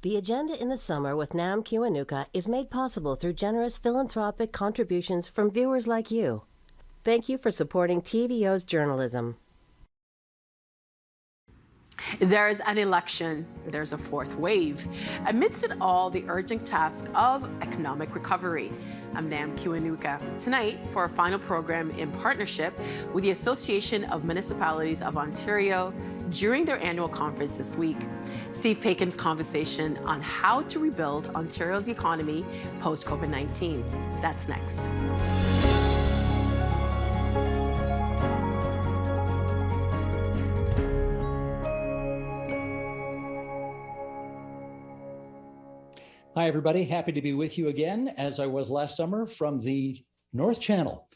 The agenda in the summer with Nam Kiwanuka is made possible through generous philanthropic contributions from viewers like you. Thank you for supporting TVO's journalism. There's an election, there's a fourth wave. Amidst it all, the urgent task of economic recovery. I'm Nam Kiwanuka. Tonight, for our final program in partnership with the Association of Municipalities of Ontario during their annual conference this week, Steve Paikin's conversation on how to rebuild Ontario's economy post-COVID-19. That's next. Hi, everybody. Happy to be with you again, as I was last summer, from the North Channel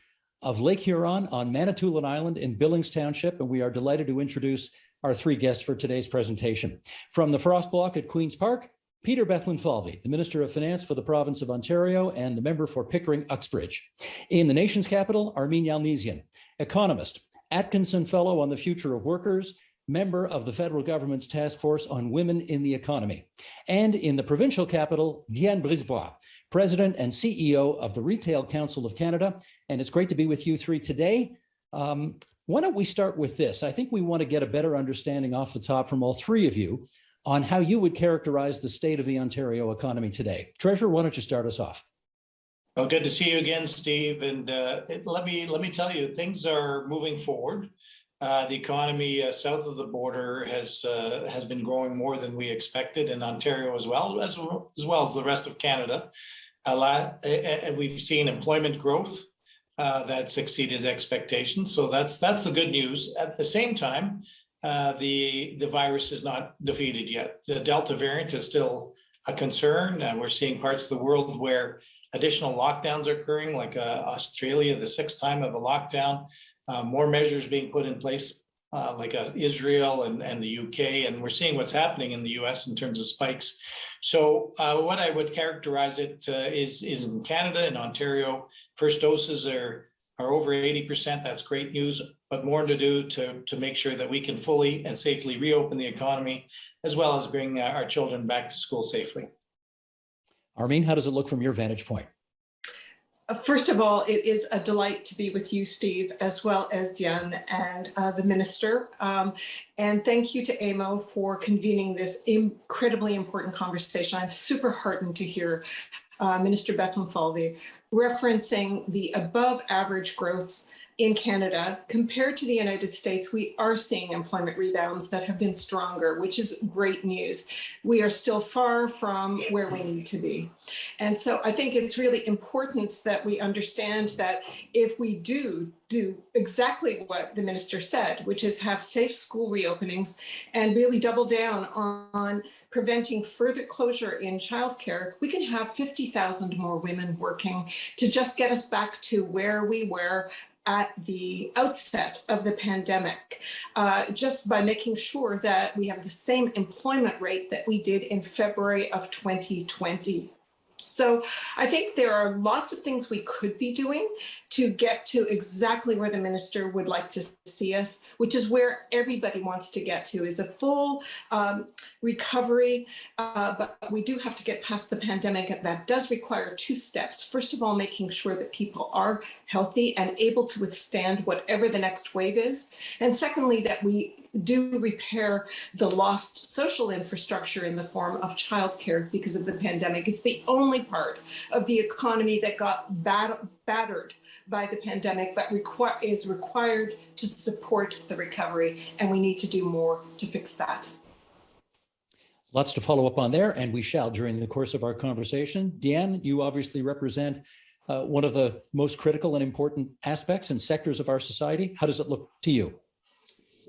of Lake Huron on Manitoulin Island in Billings Township, and we are delighted to introduce our three guests for today's presentation. From the Frost Block at Queen's Park, Peter Bethlenfaly, the Minister of Finance for the province of Ontario and the member for Pickering-Uxbridge. In the nation's capital, Armine Yalnizyan, economist, Atkinson Fellow on the Future of Workers, member of the federal government's task force on women in the economy. And in the provincial capital, Diane Brisbois, president and CEO of the Retail Council of Canada. And it's great to be with you three today. Why don't we start with this? I think we want to get a better understanding off the top from all three of you on how you would characterize the state of the Ontario economy today. Treasurer, why don't you start us off? Well, good to see you again, Steve. And let me tell you, things are moving forward. The economy south of the border has been growing more than we expected in Ontario as well as the rest of Canada. We've seen employment growth that's exceeded expectations. So that's the good news. At the same time, the virus is not defeated yet. The Delta variant is still a concern. We're seeing parts of the world where additional lockdowns are occurring, like Australia, the sixth time of a lockdown. More measures being put in place, like Israel and the UK, and we're seeing what's happening in the US in terms of spikes. So what I would characterize it is in Canada and Ontario, first doses are over 80%. That's great news, but more to do to make sure that we can fully and safely reopen the economy, as well as bring our children back to school safely. Armine, how does it look from your vantage point? First of all, it is a delight to be with you, Steve, as well as Jan and the Minister. And thank you to AMO for convening this incredibly important conversation. I'm super heartened to hear Minister Bethlenfaly referencing the above average growth in Canada. Compared to the United States, we are seeing employment rebounds that have been stronger, which is great news. We are still far from where we need to be. And so I think it's really important that we understand that if we do exactly what the minister said, which is have safe school reopenings and really double down on preventing further closure in childcare, we can have 50,000 more women working to just get us back to where we were at the outset of the pandemic, just by making sure that we have the same employment rate that we did in February of 2020. So I think there are lots of things we could be doing to get to exactly where the minister would like to see us, which is where everybody wants to get to, is a full recovery. But we do have to get past the pandemic, and that does require two steps. First of all, making sure that people are healthy and able to withstand whatever the next wave is. And secondly, that we do repair the lost social infrastructure in the form of childcare because of the pandemic. It's the only part of the economy that got battered by the pandemic, but is required to support the recovery, and we need to do more to fix that. Lots to follow up on there, and we shall during the course of our conversation. Diane, you obviously represent one of the most critical and important aspects and sectors of our society. How does it look to you?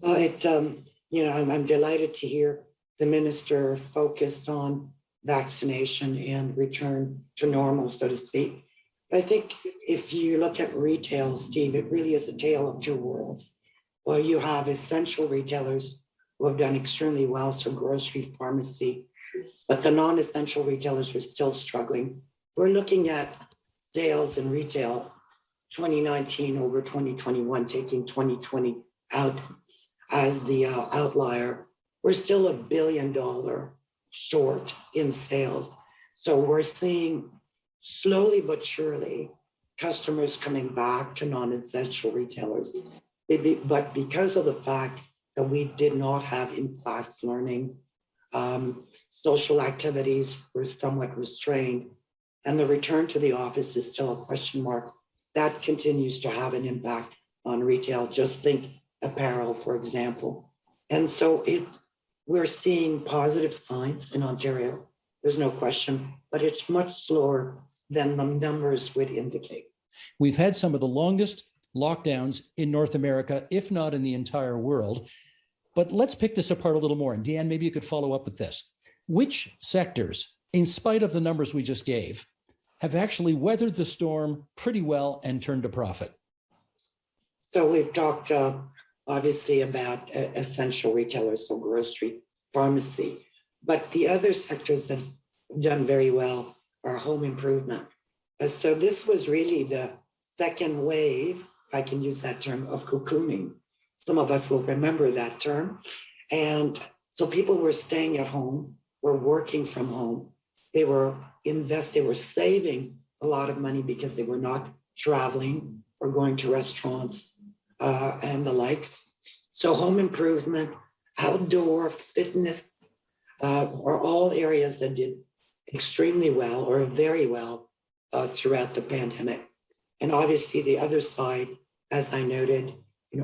Well, I'm delighted to hear the minister focused on vaccination and return to normal, so to speak. But I think if you look at retail, Steve, it really is a tale of two worlds. Well, you have essential retailers who have done extremely well, so grocery, pharmacy, but the non-essential retailers are still struggling. We're looking at sales in retail 2019 over 2021, taking 2020 out as the outlier. We're still $1 billion short in sales. So we're seeing slowly but surely customers coming back to non-essential retailers. But because of the fact that we did not have in-class learning, social activities were somewhat restrained, and the return to the office is still a question mark, that continues to have an impact on retail. Just think apparel, for example. And so we're seeing positive signs in Ontario, there's no question, but it's much slower than the numbers would indicate. We've had some of the longest lockdowns in North America, if not in the entire world. But let's pick this apart a little more. And Diane, maybe you could follow up with this. Which sectors, in spite of the numbers we just gave, have actually weathered the storm pretty well and turned a profit? So we've talked obviously about essential retailers, so grocery, pharmacy, but the other sectors that have done very well are home improvement. So this was really the second wave, if I can use that term, of cocooning. Some of us will remember that term. And so people were staying at home, were working from home. They were saving a lot of money because they were not traveling or going to restaurants and the likes. So home improvement, outdoor fitness are all areas that did extremely well or very well throughout the pandemic. And obviously the other side, as I noted,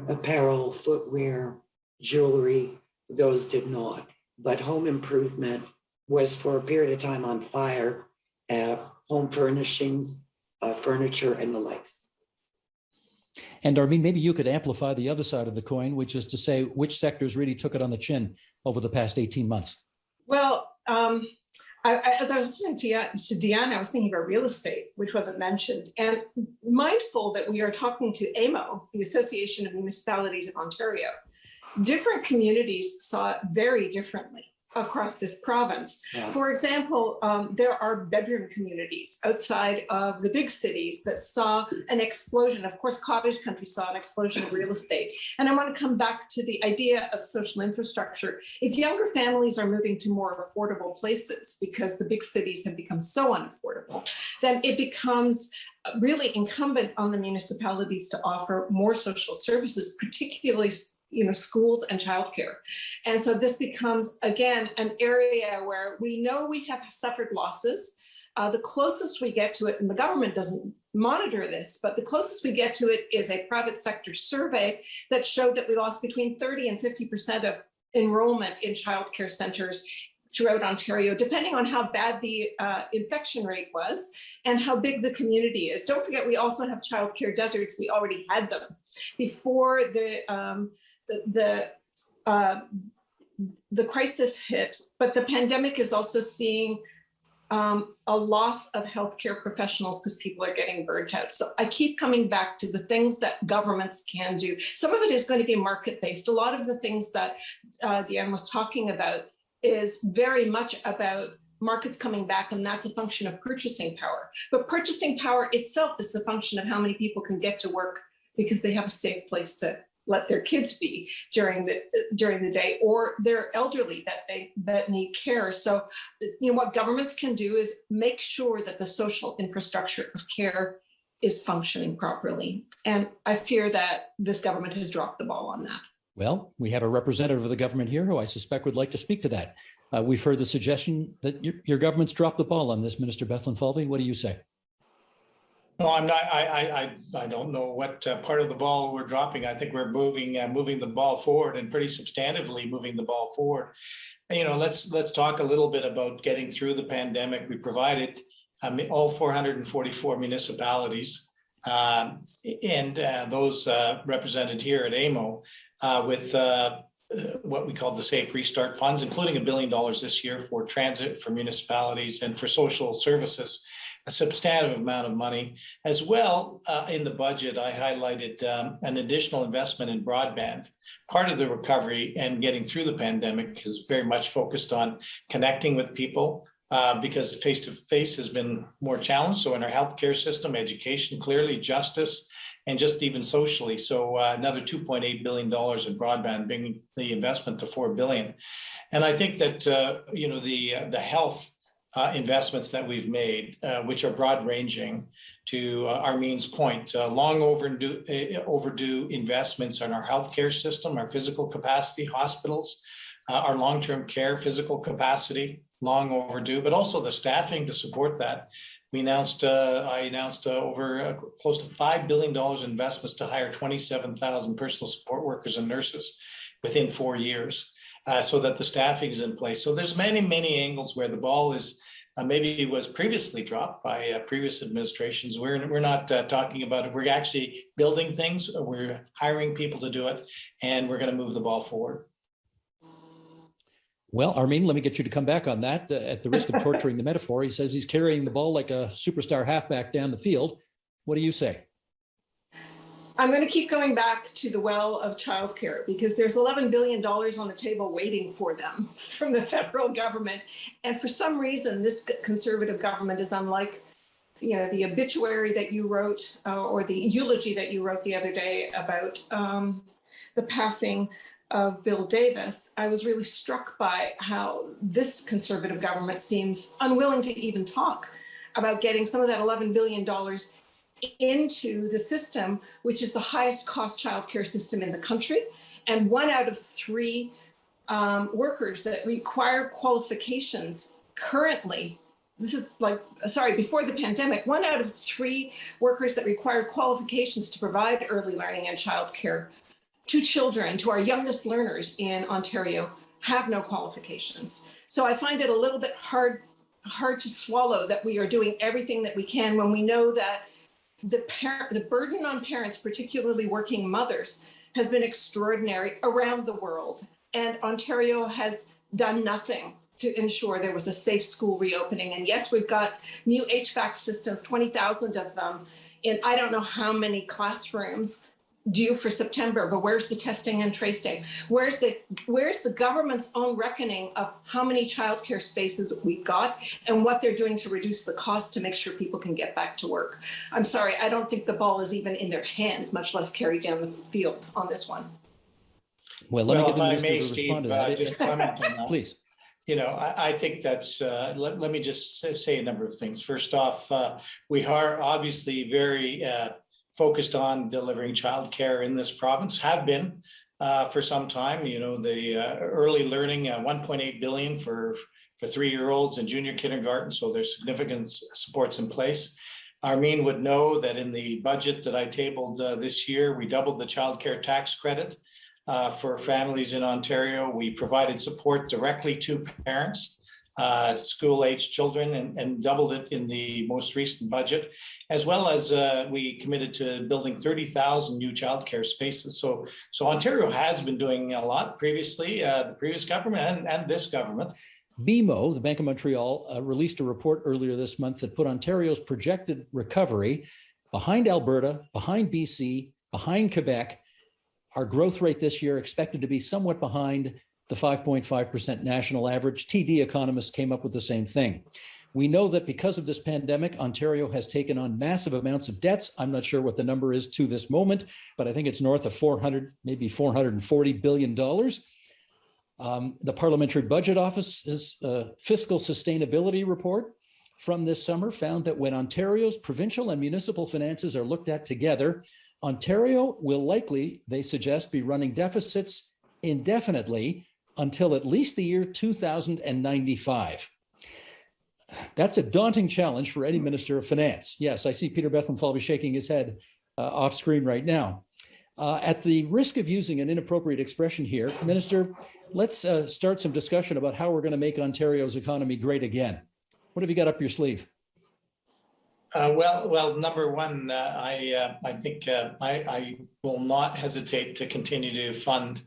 apparel, footwear, jewelry, those did not. But home improvement was for a period of time on fire, home furnishings, furniture, and the likes. And Armine, maybe you could amplify the other side of the coin, which is to say which sectors really took it on the chin over the past 18 months. Well, as I was listening to Diane, I was thinking about real estate, which wasn't mentioned. And mindful that we are talking to AMO, the Association of Municipalities of Ontario, different communities saw it very differently across this province. Yeah. For example, there are bedroom communities outside of the big cities that saw an explosion. Of course, cottage country saw an explosion of real estate. And I want to come back to the idea of social infrastructure. If younger families are moving to more affordable places because the big cities have become so unaffordable, then it becomes really incumbent on the municipalities to offer more social services, particularly schools and childcare. And so this becomes, again, an area where we know we have suffered losses. The closest we get to it, and the government doesn't monitor this, but the closest we get to it is a private sector survey that showed that we lost between 30 and 50% of enrollment in childcare centers throughout Ontario, depending on how bad the infection rate was and how big the community is. Don't forget, we also have childcare deserts. We already had them before the crisis hit, but the pandemic is also seeing a loss of healthcare professionals because people are getting burnt out. So I keep coming back to the things that governments can do. Some of it is going to be market-based. A lot of the things that Diane was talking about is very much about markets coming back, and that's a function of purchasing power. But purchasing power itself is the function of how many people can get to work because they have a safe place to let their kids be during the day, or they're elderly that need care. So, what governments can do is make sure that the social infrastructure of care is functioning properly. And I fear that this government has dropped the ball on that. Well, we have a representative of the government here who I suspect would like to speak to that. We've heard the suggestion that your government's dropped the ball on this, Minister Bethlenfaly. What do you say? No, I'm not. I don't know what part of the ball we're dropping. I think we're moving the ball forward, and pretty substantively moving the ball forward. Let's talk a little bit about getting through the pandemic. We provided all 444 municipalities and those represented here at AMO with what we call the Safe Restart funds, including $1 billion this year for transit, for municipalities, and for social services. A substantive amount of money. As well, in the budget, I highlighted an additional investment in broadband. Part of the recovery and getting through the pandemic is very much focused on connecting with people because face-to-face has been more challenged. So in our healthcare system, education, clearly justice, and just even socially. So another $2.8 billion in broadband, bringing the investment to $4 billion. And I think that, the health investments that we've made, which are broad ranging, to Armine's point, long overdue investments in our healthcare system, our physical capacity, hospitals, our long-term care physical capacity, long overdue, but also the staffing to support that. I announced over close to $5 billion in investments to hire 27,000 personal support workers and nurses within 4 years, so that the staffing is in place. So there's many, many angles where the ball is maybe was previously dropped by previous administrations. We're not talking about it. We're actually building things. We're hiring people to do it, and we're going to move the ball forward. Well, Armine, let me get you to come back on that. At the risk of torturing the metaphor, he says he's carrying the ball like a superstar halfback down the field. What do you say? I'm going to keep going back to the well of childcare, because there's $11 billion on the table waiting for them from the federal government. And for some reason, this Conservative government is unlike, the obituary that you wrote or the eulogy that you wrote the other day about the passing of Bill Davis. I was really struck by how this Conservative government seems unwilling to even talk about getting some of that $11 billion into the system, which is the highest cost childcare system in the country. And 1 out of 3 workers that require qualifications currently, before the pandemic, 1 out of 3 workers that required qualifications to provide early learning and childcare to children, to our youngest learners in Ontario, have no qualifications. So I find it a little bit hard to swallow that we are doing everything that we can when we know that the burden on parents, particularly working mothers, has been extraordinary around the world. And Ontario has done nothing to ensure there was a safe school reopening. And yes, we've got new HVAC systems, 20,000 of them, in I don't know how many classrooms due for September, but where's the testing and tracing? Where's the government's own reckoning of how many childcare spaces we've got and what they're doing to reduce the cost to make sure people can get back to work? I'm sorry, I don't think the ball is even in their hands, much less carried down the field on this one. Well, let me get the if I minister may, to respond to that. just comment on that. Please. I think that's, let me just say a number of things. First off, we are obviously very focused on delivering childcare in this province, have been for some time. The early learning, 1.8 billion for 3-year-olds in junior kindergarten. So there's significant supports in place. Armine would know that in the budget that I tabled this year, we doubled the childcare tax credit for families in Ontario. We provided support directly to parents, school-aged children, and doubled it in the most recent budget, as well as we committed to building 30,000 new childcare spaces. So Ontario has been doing a lot previously, the previous government and this government. BMO, the Bank of Montreal, released a report earlier this month that put Ontario's projected recovery behind Alberta, behind BC, behind Quebec. Our growth rate this year expected to be somewhat behind the 5.5% national average. TD economists came up with the same thing. We know that because of this pandemic, Ontario has taken on massive amounts of debts. I'm not sure what the number is to this moment, but I think it's north of 400, maybe $440 billion. The Parliamentary Budget Office's fiscal sustainability report from this summer found that when Ontario's provincial and municipal finances are looked at together, Ontario will likely, they suggest, be running deficits indefinitely until at least the year 2095. That's a daunting challenge for any Minister of Finance. Yes, I see Peter Bethlenfaly shaking his head off screen right now. At the risk of using an inappropriate expression here, Minister, let's start some discussion about how we're going to make Ontario's economy great again. What have you got up your sleeve? Well, number one, I think I will not hesitate to continue to fund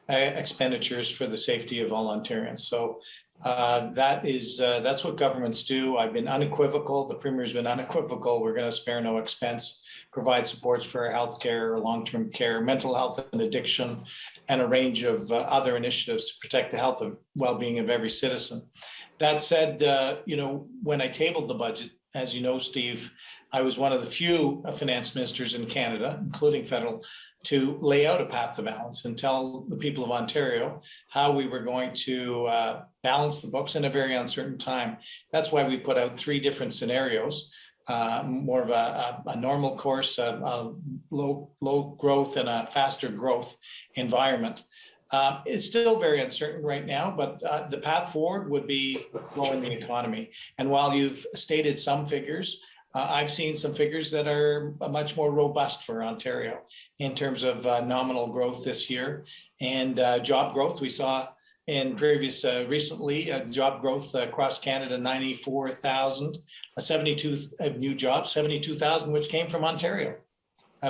expenditures for the safety of all Ontarians. So that's what governments do. I've been unequivocal. The Premier's been unequivocal. We're going to spare no expense, provide supports for healthcare, long-term care, mental health and addiction, and a range of other initiatives to protect the health and well-being of every citizen. That said, when I tabled the budget, as you know, Steve, I was one of the few finance ministers in Canada, including federal, to lay out a path to balance and tell the people of Ontario how we were going to balance the books in a very uncertain time. That's why we put out 3 different scenarios, more of a normal course, a low growth and a faster growth environment. It's still very uncertain right now, but the path forward would be growing the economy. And while you've stated some figures, I've seen some figures that are much more robust for Ontario in terms of nominal growth this year and job growth. We saw in previous recently job growth across Canada, 94,000, 72 new jobs, 72,000, which came from Ontario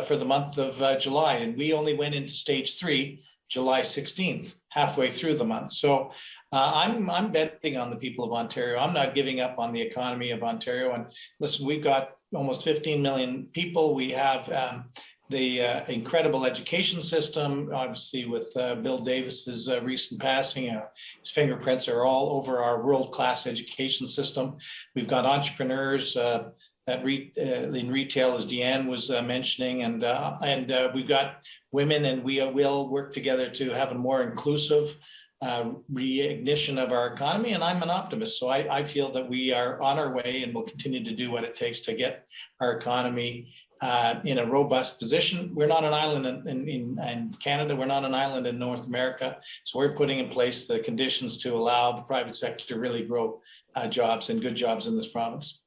for the month of July. And we only went into stage 3 July 16th, halfway through the month. So I'm betting on the people of Ontario. I'm not giving up on the economy of Ontario. And listen, we've got almost 15 million people. We have the incredible education system, obviously with Bill Davis's recent passing. His fingerprints are all over our world-class education system. We've got entrepreneurs that in retail, as Diane was mentioning, and we've got women, and we will work together to have a more inclusive reignition of our economy. And I'm an optimist, so I feel that we are on our way and will continue to do what it takes to get our economy in a robust position. We're not an island in Canada. We're not an island in North America. So we're putting in place the conditions to allow the private sector to really grow jobs and good jobs in this province.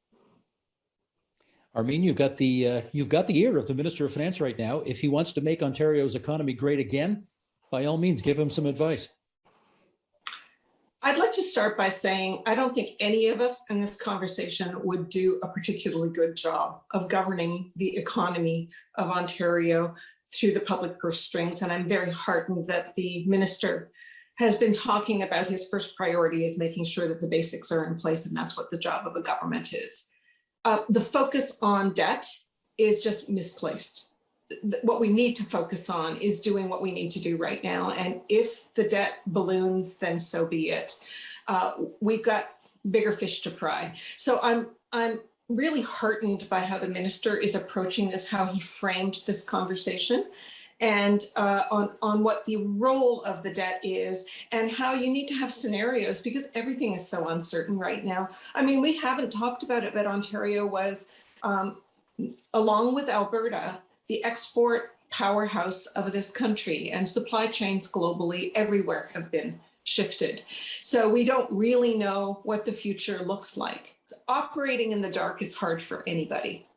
Armine, you've got the ear of the Minister of Finance right now. If he wants to make Ontario's economy great again, by all means, give him some advice. I'd like to start by saying I don't think any of us in this conversation would do a particularly good job of governing the economy of Ontario through the public purse strings. And I'm very heartened that the minister has been talking about his first priority is making sure that the basics are in place, and that's what the job of a government is. The focus on debt is just misplaced. What we need to focus on is doing what we need to do right now. And if the debt balloons, then so be it. We've got bigger fish to fry. So I'm really heartened by how the minister is approaching this, how he framed this conversation, and on what the role of the debt is and how you need to have scenarios because everything is so uncertain right now. I mean, we haven't talked about it, but Ontario was, along with Alberta, the export powerhouse of this country, and supply chains globally everywhere have been shifted. So we don't really know what the future looks like. So operating in the dark is hard for anybody.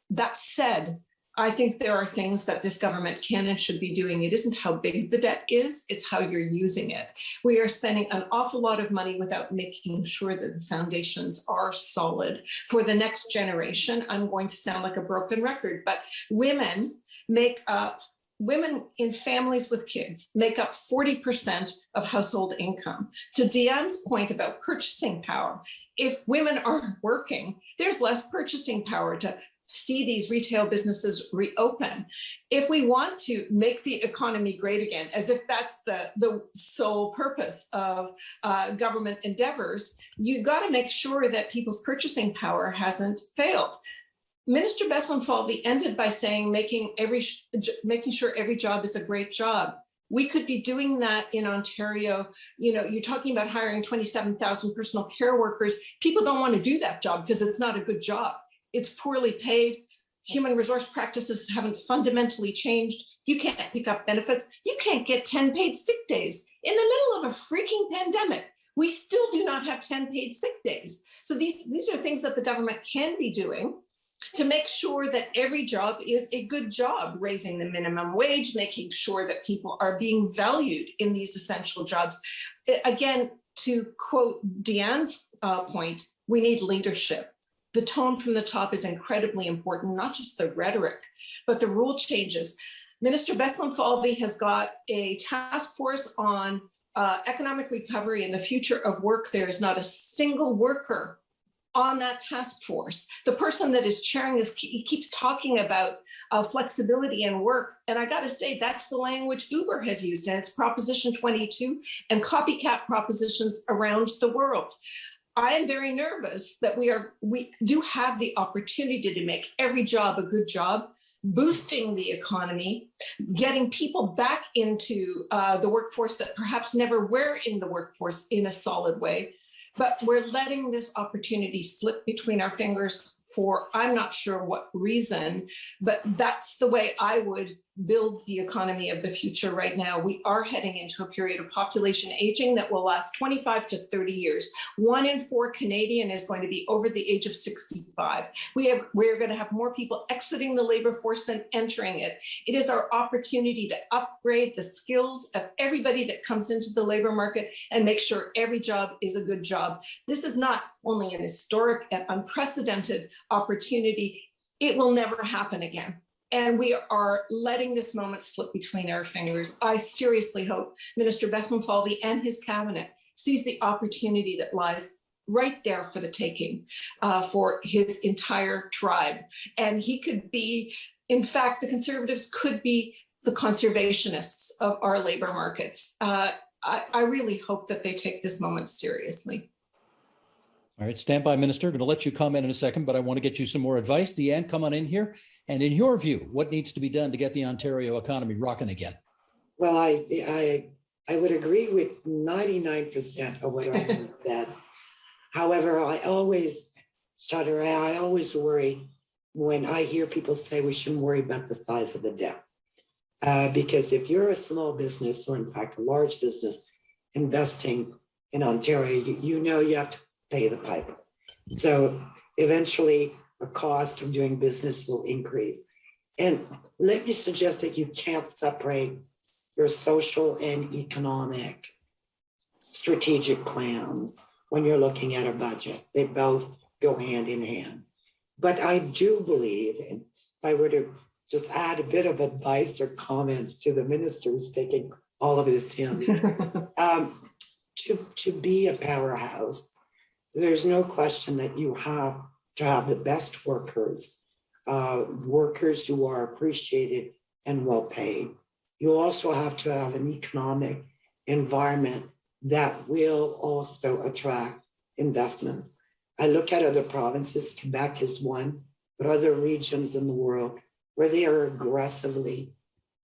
That said, I think there are things that this government can and should be doing. It isn't how big the debt is, it's how you're using it. We are spending an awful lot of money without making sure that the foundations are solid for the next generation. I'm going to sound like a broken record, but women in families with kids make up 40% of household income. To Diane's point about purchasing power, if women aren't working, there's less purchasing power to see these retail businesses reopen. If we want to make the economy great again, as if that's the sole purpose of government endeavors, you got to make sure that people's purchasing power hasn't failed. Minister Bethlenfaly ended by saying making sure every job is a great job. We could be doing that in Ontario. You know, you're talking about hiring 27,000 personal care workers. People don't want to do that job because it's not a good job. It's poorly paid. Human resource practices haven't fundamentally changed. You can't pick up benefits. You can't get 10 paid sick days. In the middle of a freaking pandemic, we still do not have 10 paid sick days. So these are things that the government can be doing to make sure that every job is a good job, raising the minimum wage, making sure that people are being valued in these essential jobs. Again, to quote Diane's point, we need leadership. The tone from the top is incredibly important, not just the rhetoric, but the rule changes. Minister Bethlenfaly has got a task force on economic recovery and the future of work. There is not a single worker on that task force. The person that is chairing this, he keeps talking about flexibility and work. And I got to say, that's the language Uber has used, and it's Proposition 22 and copycat propositions around the world. I am very nervous that we do have the opportunity to make every job a good job, boosting the economy, getting people back into the workforce that perhaps never were in the workforce in a solid way. But we're letting this opportunity slip between our fingers for I'm not sure what reason, but that's the way I would build the economy of the future right now. We are heading into a period of population aging that will last 25 to 30 years. 1 in 4 Canadian is going to be over the age of 65. We're going to have more people exiting the labor force than entering it. It is our opportunity to upgrade the skills of everybody that comes into the labor market and make sure every job is a good job. This is not only an historic and unprecedented opportunity, it will never happen again. And we are letting this moment slip between our fingers. I seriously hope Minister Bethlenfaly and his cabinet sees the opportunity that lies right there for the taking for his entire tribe. And he could be, in fact, the Conservatives could be the conservationists of our labor markets. I really hope that they take this moment seriously. All right, stand by, Minister. I'm going to let you comment in a second, but I want to get you some more advice. Diane, come on in here. And in your view, what needs to be done to get the Ontario economy rocking again? Well, I would agree with 99% of what I said. However, I always shudder. I always worry when I hear people say we shouldn't worry about the size of the debt. Because if you're a small business, or in fact, a large business investing in Ontario, you know you have to pay the piper. So eventually the cost of doing business will increase. And let me suggest that you can't separate your social and economic strategic plans when you're looking at a budget. They both go hand in hand. But I do believe, and if I were to just add a bit of advice or comments to the minister who's taking all of this in, to be a powerhouse, there's no question that you have to have the best workers, workers who are appreciated and well paid. You also have to have an economic environment that will also attract investments. I look at other provinces, Quebec is one, but other regions in the world where they are aggressively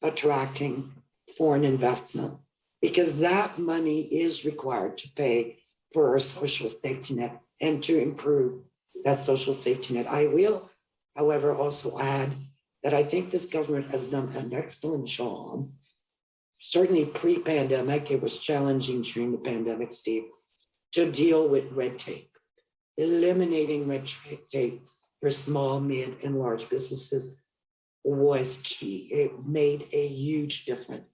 attracting foreign investment, because that money is required to pay for our social safety net and to improve that social safety net. I will, however, also add that I think this government has done an excellent job. Certainly pre-pandemic, it was challenging during the pandemic, Steve, to deal with red tape. Eliminating red tape for small, mid, and large businesses was key. It made a huge difference.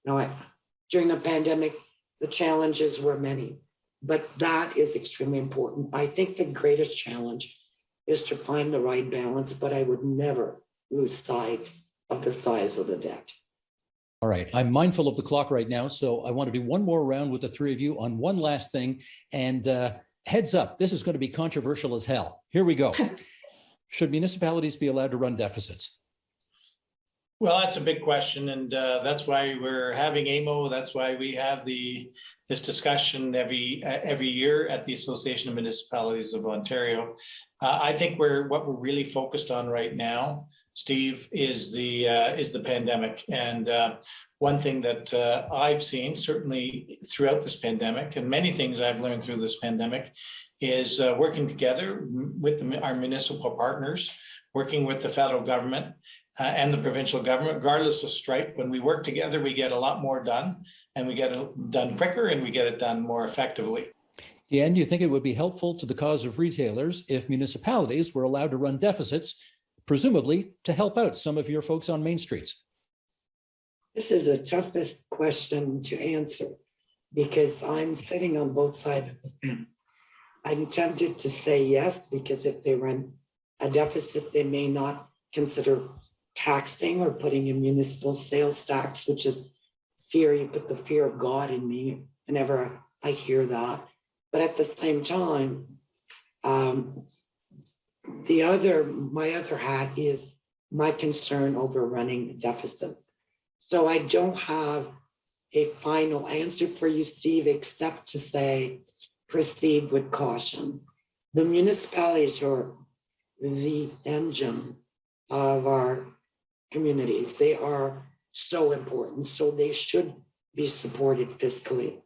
Now, during the pandemic, the challenges were many, but that is extremely important. I think the greatest challenge is to find the right balance, but I would never lose sight of the size of the debt. All right, I'm mindful of the clock right now, so I want to do one more round with the three of you on one last thing. And heads up, this is going to be controversial as hell. Here we go. Should municipalities be allowed to run deficits? Well, that's a big question, and that's why we're having AMO. That's why we have this discussion every year at the Association of Municipalities of Ontario. I think what we're really focused on right now, Steve, is the pandemic. And one thing that I've seen, certainly throughout this pandemic, and many things I've learned through this pandemic, is working together with our municipal partners, working with the federal government and the provincial government, regardless of stripe. When we work together, we get a lot more done, and we get it done quicker, and we get it done more effectively. Dan, do you think it would be helpful to the cause of retailers if municipalities were allowed to run deficits, presumably to help out some of your folks on main streets? This is the toughest question to answer because I'm sitting on both sides of the fence. I'm tempted to say yes, because if they run a deficit, they may not consider taxing or putting in municipal sales tax, which is fear. You put the fear of God in me whenever I hear that. But at the same time, my other hat is my concern over running deficits. So I don't have a final answer for you, Steve, except to say proceed with caution. The municipalities are the engine of our communities. They are so important, so they should be supported fiscally.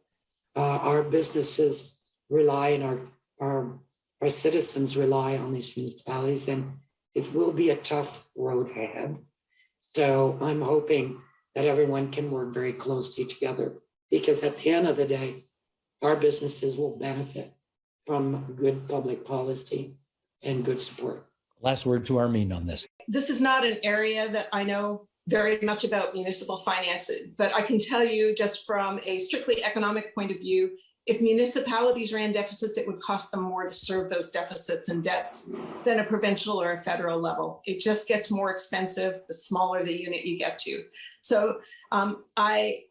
Our businesses rely and our citizens rely on these municipalities, and it will be a tough road ahead. So I'm hoping that everyone can work very closely together, because at the end of the day, our businesses will benefit from good public policy and good support. Last word to Armine on this. This is not an area that I know very much about municipal finance, but I can tell you just from a strictly economic point of view, if municipalities ran deficits, it would cost them more to serve those deficits and debts than a provincial or a federal level. It just gets more expensive the smaller the unit you get to. So I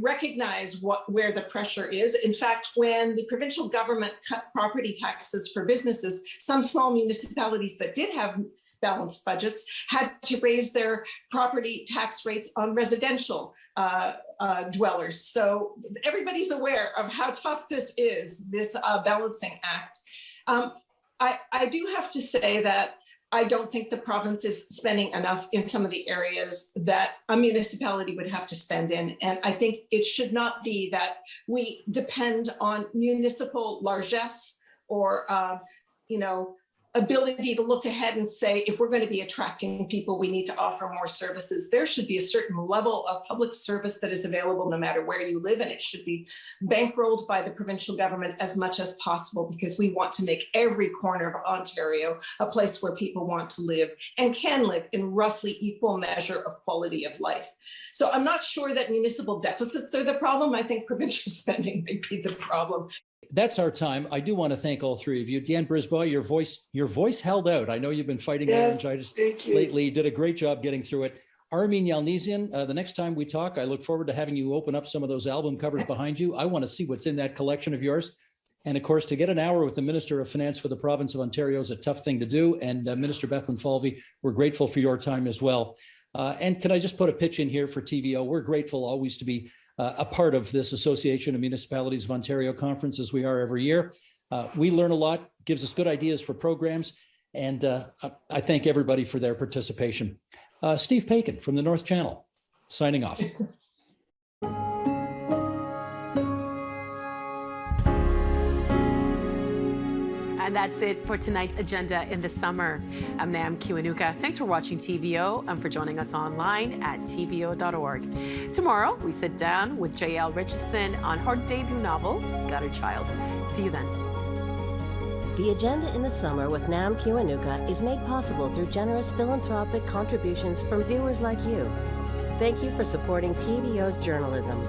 recognize where the pressure is. In fact, when the provincial government cut property taxes for businesses, some small municipalities that did have balanced budgets had to raise their property tax rates on residential dwellers. So everybody's aware of how tough this is, this balancing act. I do have to say that I don't think the province is spending enough in some of the areas that a municipality would have to spend in. And I think it should not be that we depend on municipal largesse or, ability to look ahead and say, if we're going to be attracting people, we need to offer more services. There should be a certain level of public service that is available no matter where you live, and it should be bankrolled by the provincial government as much as possible, because we want to make every corner of Ontario a place where people want to live and can live in roughly equal measure of quality of life. So I'm not sure that municipal deficits are the problem. I think provincial spending may be the problem. That's our time. I do want to thank all three of you. Diane Brisbois, your voice held out. I know you've been fighting laryngitis lately. You did a great job getting through it. Armine Yalnizyan, the next time we talk, I look forward to having you open up some of those album covers behind you. I want to see what's in that collection of yours. And of course, to get an hour with the Minister of Finance for the province of Ontario is a tough thing to do. And Minister Bethlenfaly, we're grateful for your time as well. And can I just put a pitch in here for TVO? We're grateful always to be a part of this Association of Municipalities of Ontario conference, as we are every year. We learn a lot, gives us good ideas for programs, and I thank everybody for their participation. Steve Paikin from the North Channel, signing off. And that's it for tonight's agenda in the summer. I'm Nam Kiwanuka. Thanks for watching TVO and for joining us online at tvo.org. Tomorrow, we sit down with J.L. Richardson on her debut novel, Gutter Child. See you then. The Agenda in the Summer with Nam Kiwanuka is made possible through generous philanthropic contributions from viewers like you. Thank you for supporting TVO's journalism.